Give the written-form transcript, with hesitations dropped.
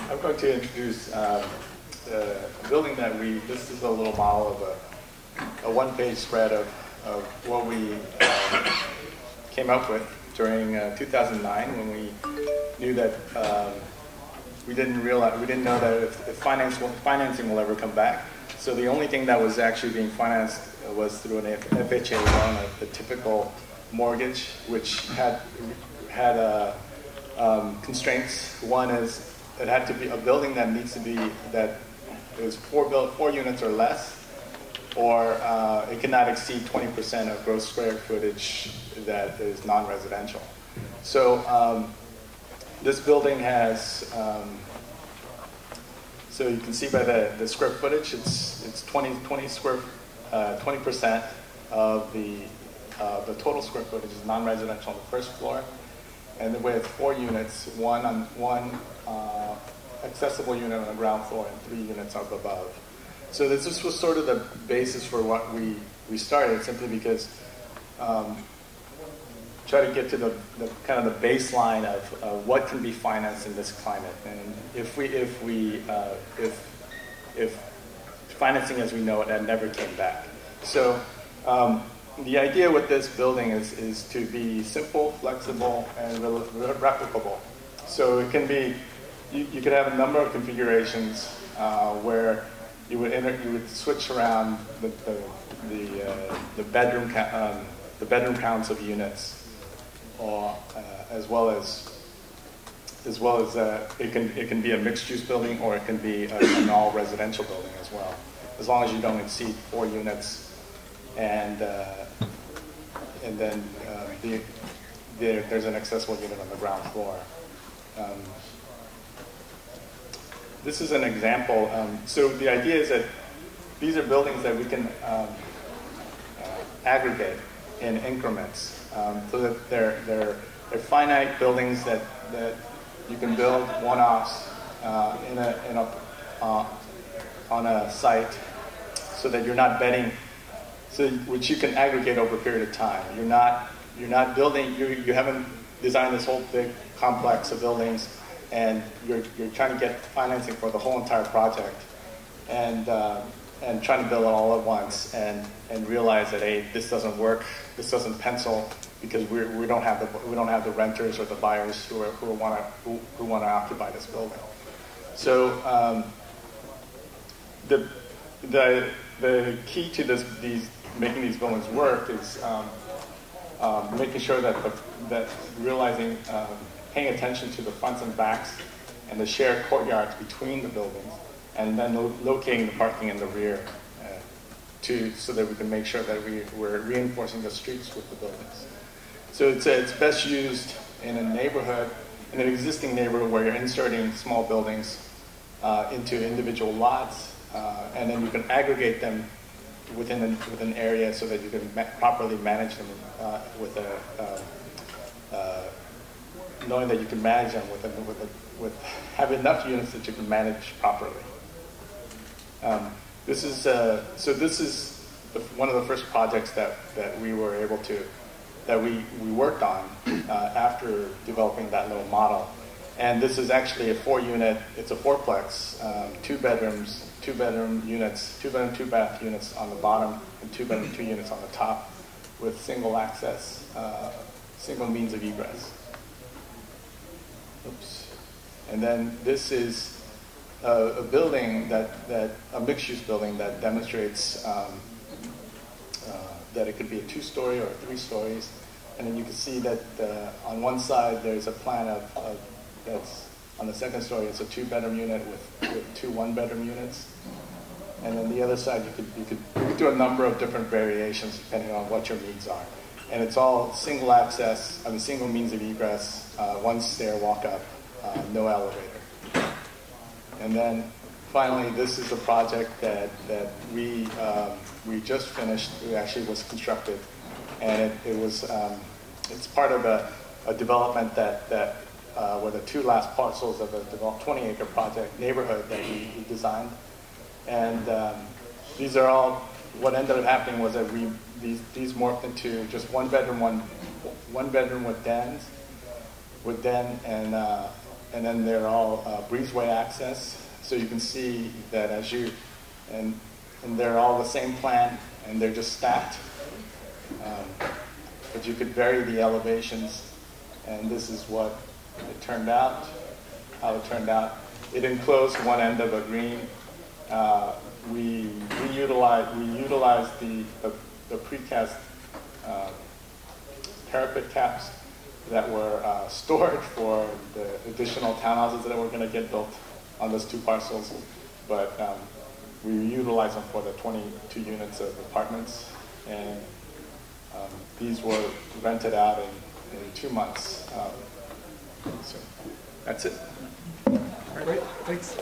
I'm going to introduce a building that this is a little model of a one-page spread of what we came up with during 2009 when we knew that we didn't know that if financing will ever come back. So the only thing that was actually being financed was through an FHA loan, a typical mortgage, which had constraints. One is it had to be a building that needs to be that is four units or less, or it cannot exceed 20% of gross square footage that is non-residential. So this building has, so you can see by the square footage, it's 20% of the total square footage is non-residential on the first floor, and with 4 units, one accessible unit on the ground floor and 3 units up above. So this was sort of the basis for what we started, simply because try to get to the kind of the baseline of what can be financed in this climate, and if financing as we know it never came back. So the idea with this building is to be simple, flexible, and replicable. So it can be, you could have a number of configurations where you would switch around the bedroom counts of units, or as well as it can be a mixed-use building, or it can be an all-residential building as well, as long as you don't exceed 4 units, and then there's an accessible unit on the ground floor. This is an example. So the idea is that these are buildings that we can aggregate in increments, so that they're finite buildings that you can build one-offs on a site, so that you're not betting, which you can aggregate over a period of time. You're not building. You haven't designed this whole big complex of buildings, and you're trying to get financing for the whole entire project, and trying to build it all at once, and realize that, hey, this doesn't work, this doesn't pencil, because we don't have the renters or the buyers who want to occupy this building. So the key to making these buildings work is making sure that realizing, paying attention to the fronts and backs and the shared courtyards between the buildings, and then locating the parking in the rear, so that we can make sure that we're reinforcing the streets with the buildings. So it's best used in a neighborhood, in an existing neighborhood where you're inserting small buildings into individual lots, and then you can aggregate them within an area so that you can properly manage them knowing that you can manage them have enough units that you can manage properly. This is one of the first projects that we were able to, that we worked on after developing that little model. And this is actually a 4-unit, it's a 4-plex, 2 bedrooms, 2-bedroom units, 2-bedroom, 2-bath units on the bottom, and 2-bedroom, 2 units on the top, with single access, single means of egress. Oops. And then this is a building a mixed-use building that demonstrates that it could be a 2-story or 3 stories. And then you can see that on one side there's a plan of that's on the 2nd story. It's a 2-bedroom unit with 2 1-bedroom units. And then the other side you could do a number of different variations depending on what your needs are. And it's all single access, single means of egress, 1 stair walk up, no elevator. And then finally, this is a project that we just finished. It actually was constructed, and it's part of a development that were the 2 last parcels of a 20-acre project neighborhood that we designed. And these are all, what ended up happening was that these morphed into just 1 bedroom, one bedroom with den, and then they're all breezeway access. So you can see that as you, and they're all the same plan, and they're just stacked. But you could vary the elevations, and this is what it turned out, how it turned out. It enclosed one end of a green. We utilized the precast parapet caps that were stored for the additional townhouses that were going to get built on those 2 parcels, but we utilized them for the 22 units of apartments, and these were rented out in 2 months. So that's it. Great, thanks.